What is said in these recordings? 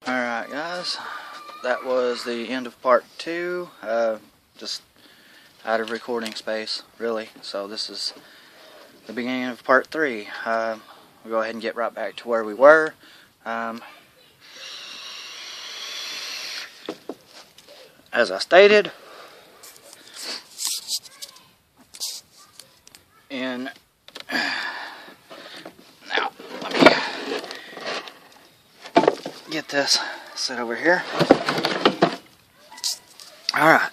Alright guys, that was the end of part 2, just out of recording space really, so this is the beginning of part 3. We'll go ahead and get right back to where we were. As I stated, now let me get this set over here. Alright,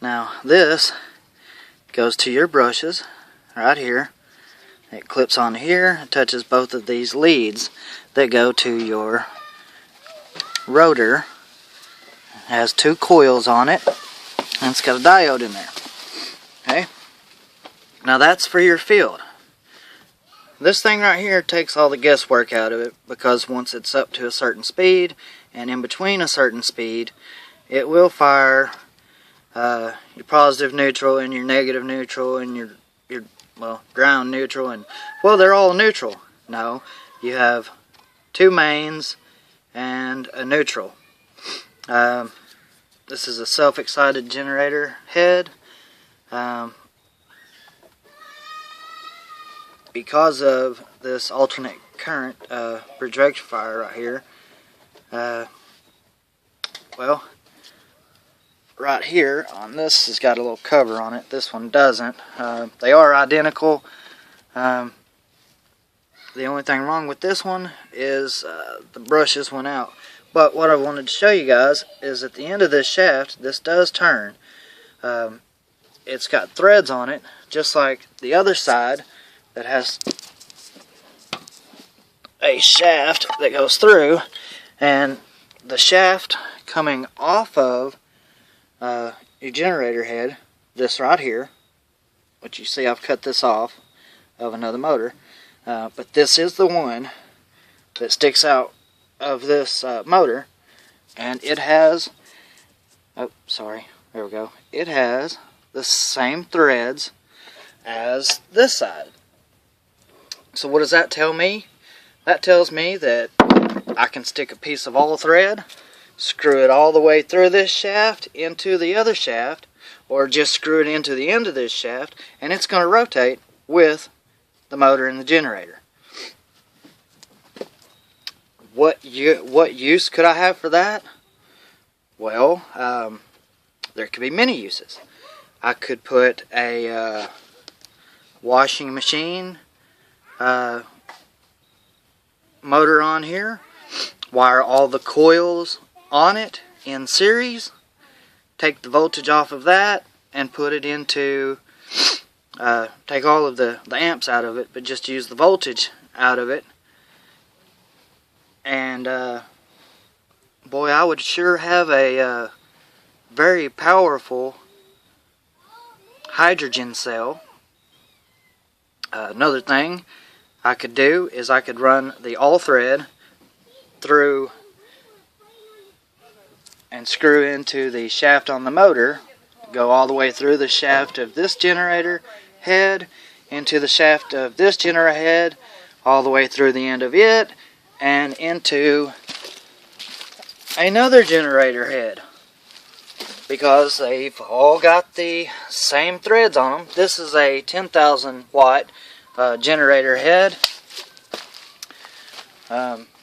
now this goes to your brushes right here. It clips on here, it touches both of these leads that go to your rotor. It has 2 coils on it, and it's got a diode in there. Okay, now that's for your field. This thing right here takes all the guesswork out of it, because once it's up to a certain speed and in between a certain speed, it will fire your positive neutral and your negative neutral and your ground neutral, and well, they're all neutral. No, you have 2 mains and a neutral. This is a self-excited generator head. Because of this alternate current bridge rectifier right here, well, right here on this has got a little cover on it. This one doesn't. They are identical. The only thing wrong with this one is the brushes went out. But what I wanted to show you guys is at the end of this shaft, this does turn. It's got threads on it, just like the other side that has a shaft that goes through, and the shaft coming off of your generator head, this right here, which you see I've cut this off of another motor, but this is the one that sticks out of this motor, and it has, oh sorry, there we go, it has the same threads as this side. So what does that tell me? That tells me that I can stick a piece of all thread, screw it all the way through this shaft into the other shaft, or just screw it into the end of this shaft, and it's going to rotate with the motor and the generator. What use could I have for that? Well, there could be many uses. I could put a washing machine motor on here, wire all the coils on it in series, take the voltage off of that, and put it into, take all of the amps out of it, but just use the voltage out of it. And boy, I would sure have a very powerful hydrogen cell. Another thing I could do is I could run the all thread through and screw into the shaft on the motor, go all the way through the shaft of this generator head, into the shaft of this generator head, all the way through the end of it, and into another generator head, because they've all got the same threads on them. This is a 10,000 watt generator head.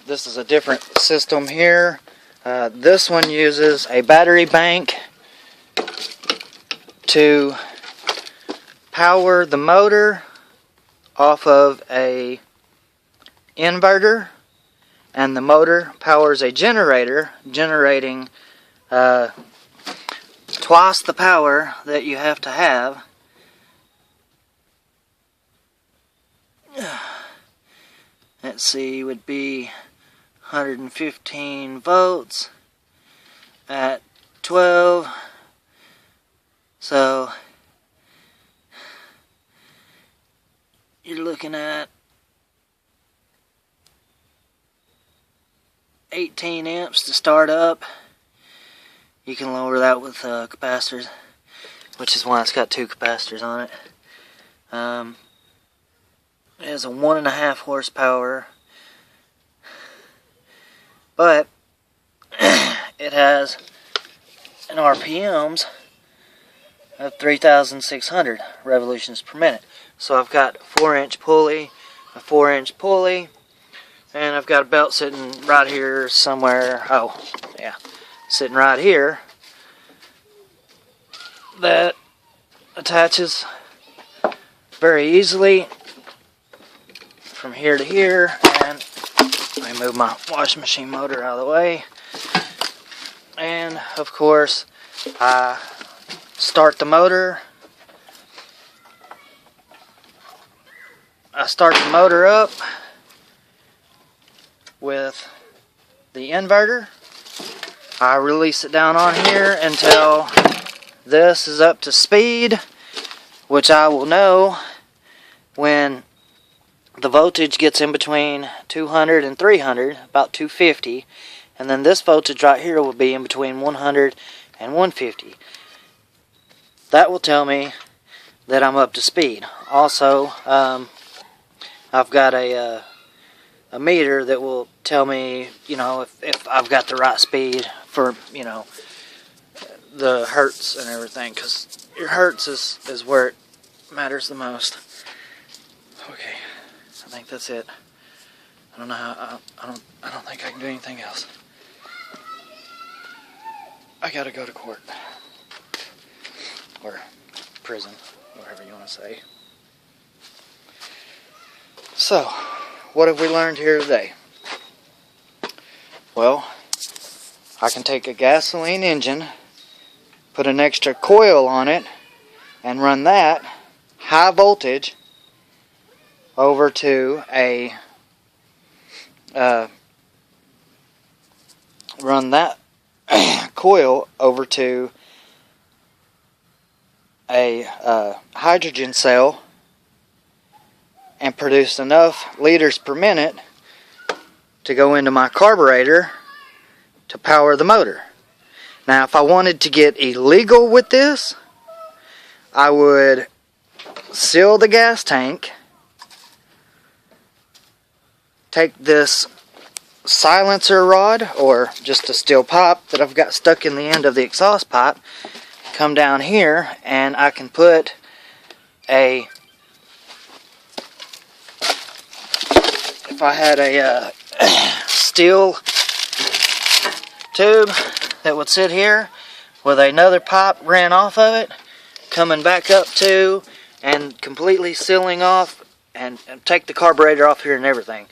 This is a different system here. This one uses a battery bank to power the motor off of a inverter, and the motor powers a generator, generating twice the power that you have to have. Let's see, would be 115 volts at 12. So you're looking at 18 amps to start up. You can lower that with capacitors, which is why it's got 2 capacitors on it. It has a 1.5 horsepower but it has an RPMs of 3,600 revolutions per minute. So I've got a 4-inch pulley, a 4-inch pulley, and I've got a belt sitting right here somewhere. Oh, yeah, sitting right here that attaches very easily from here to here. And let me move my washing machine motor out of the way. And of course, I start the motor. I start the motor up with the inverter. I release it down on here until this is up to speed, which I will know when the voltage gets in between 200 and 300, about 250, and then this voltage right here will be in between 100 and 150. That will tell me that I'm up to speed. Also, I've got a meter that will tell me, you know, if I've got the right speed for, you know, the hertz and everything, because your hertz is where it matters the most. Okay, I think that's it. I don't know how. I don't think I can do anything else. I gotta go to court or prison, whatever you want to say. So, what have we learned here today? Well, I can take a gasoline engine, put an extra coil on it, and run that high voltage over to a run that coil over to a hydrogen cell and produce enough liters per minute to go into my carburetor to power the motor. Now, if I wanted to get illegal with this, I would seal the gas tank, take this silencer rod or just a steel pipe that I've got stuck in the end of the exhaust pipe, come down here, and I can put a, if I had a steel tube that would sit here with another pipe ran off of it, coming back up to and completely sealing off and take the carburetor off here and everything.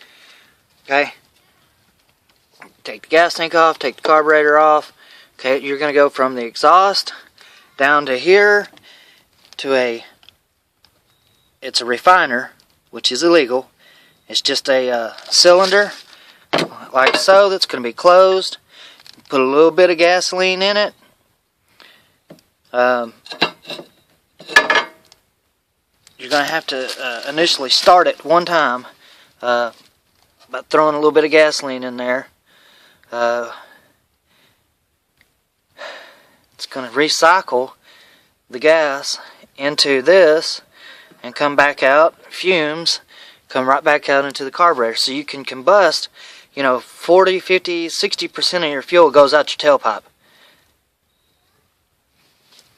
Okay? Take the gas tank off, take the carburetor off. Okay, you're going to go from the exhaust down to here to it's a refiner, which is illegal. It's just a cylinder like so that's going to be closed. Put a little bit of gasoline in it. You're going to have to initially start it one time by throwing a little bit of gasoline in there. It's going to recycle the gas into this and come back out, fumes, come right back out into the carburetor. So you can combust, you know, 40, 50, 60% of your fuel goes out your tailpipe.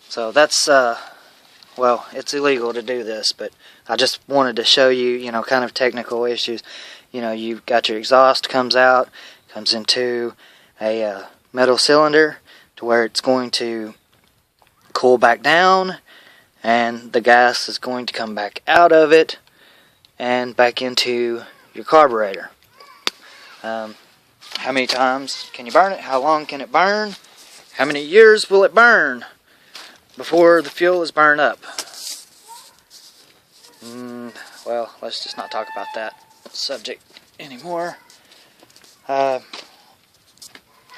So that's, well, it's illegal to do this, but I just wanted to show you, you know, kind of technical issues. You know, you've got your exhaust comes out, comes into a metal cylinder to where it's going to cool back down, and the gas is going to come back out of it and back into your carburetor. How many times can you burn it? How long can it burn? How many years will it burn before the fuel is burned up? Well, let's just not talk about that subject anymore.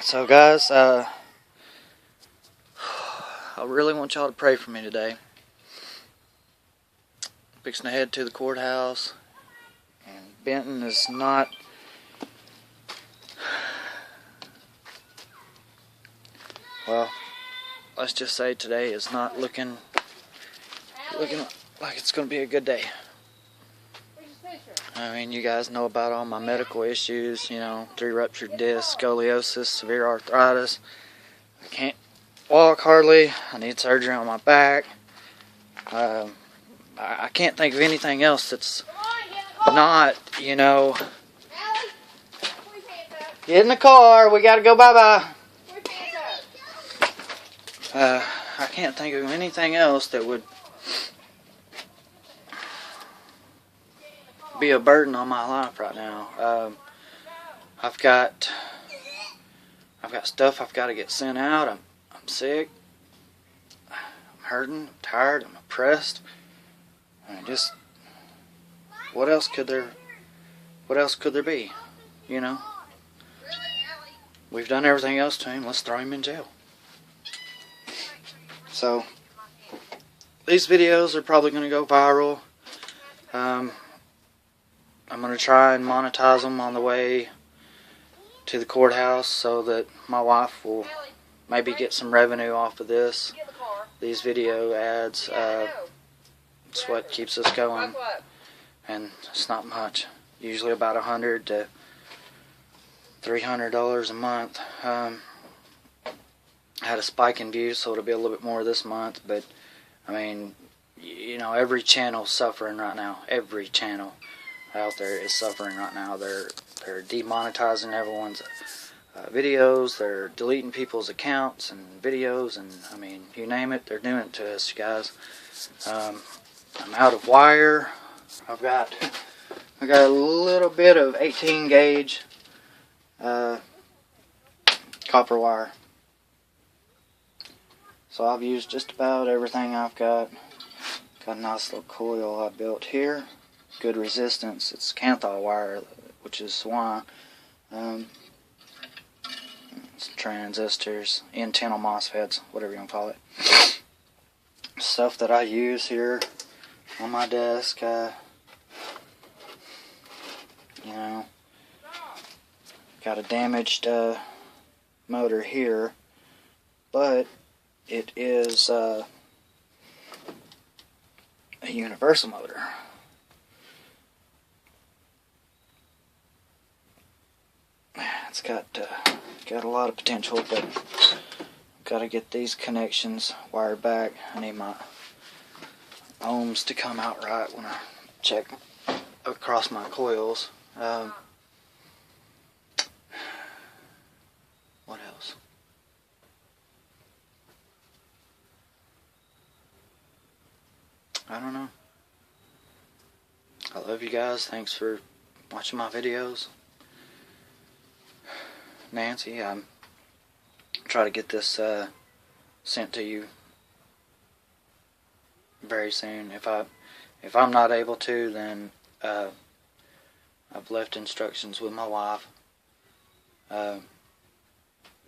So guys, I really want y'all to pray for me today. Fixing to head to the courthouse, and Benton is not well, let's just say today is not looking like it's going to be a good day. I mean, you guys know about all my medical issues, you know, 3 ruptured discs, scoliosis, severe arthritis. I can't walk hardly. I need surgery on my back. I can't think of anything else that's not, you know. Get in the car. We got to go bye-bye. I can't think of anything else that would be a burden on my life right now. I've got stuff I've got to get sent out. I'm sick. I'm hurting. I'm tired. I'm oppressed. I mean, just what else could there be? You know, we've done everything else to him. Let's throw him in jail. So these videos are probably going to go viral. I'm going to try and monetize them on the way to the courthouse so that my wife will maybe get some revenue off of these video ads. It's what keeps us going, and it's not much. Usually about $100 to $300 a month. I had a spike in views, so it'll be a little bit more this month. But I mean, you know, every channel's suffering right now. Every channel out there is suffering right now. They're demonetizing everyone's videos. They're deleting people's accounts and videos, and I mean, you name it, they're doing it to us, guys. I'm out of wire. I got a little bit of 18 gauge copper wire. So I've used just about everything I've got. Got a nice little coil I built here. Good resistance. It's Kanthal wire, which is why. Some transistors, N-channel MOSFETs, whatever you want to call it. Stuff that I use here on my desk. You know, got a damaged motor here, but it is a universal motor. It's got a lot of potential, but got to get these connections wired back. I need my ohms to come out right when I check across my coils. What else? I don't know. I love you guys. Thanks for watching my videos. Nancy, I'm try to get this sent to you very soon. If I'm not able to, then I've left instructions with my wife.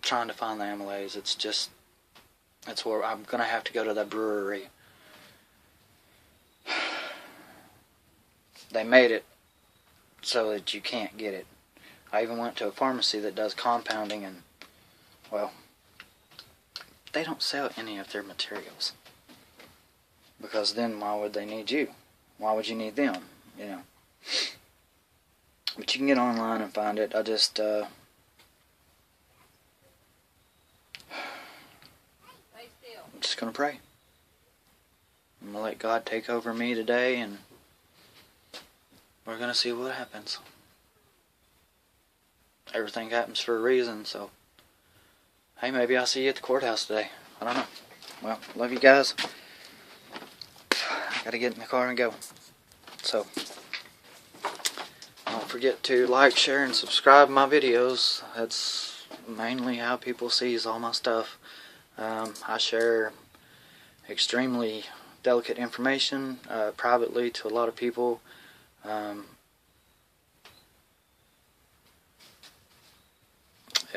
Trying to find the amylase. It's where I'm gonna have to go to the brewery. They made it so that you can't get it. I even went to a pharmacy that does compounding, and well, they don't sell any of their materials. Because then why would they need you? Why would you need them? You know. But you can get online and find it. I'm just gonna pray. I'm gonna let God take over me today, and we're gonna see what happens. Everything happens for a reason, so hey, maybe I'll see you at the courthouse today. I don't know. Well, love you guys. I gotta get in the car and go. So don't forget to like, share, and subscribe my videos. That's mainly how people sees all my stuff. I share extremely delicate information privately to a lot of people.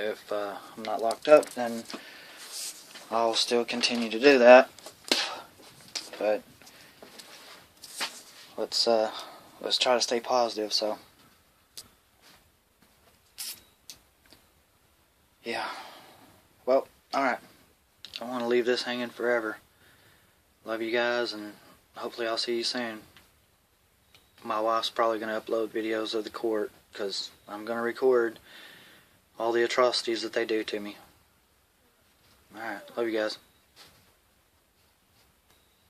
If I'm not locked up, then I'll still continue to do that. But let's try to stay positive. So yeah. Well, all right. I don't want to leave this hanging forever. Love you guys, and hopefully I'll see you soon. my wife's probably going to upload videos of the court, because I'm going to record all the atrocities that they do to me. Alright, love you guys.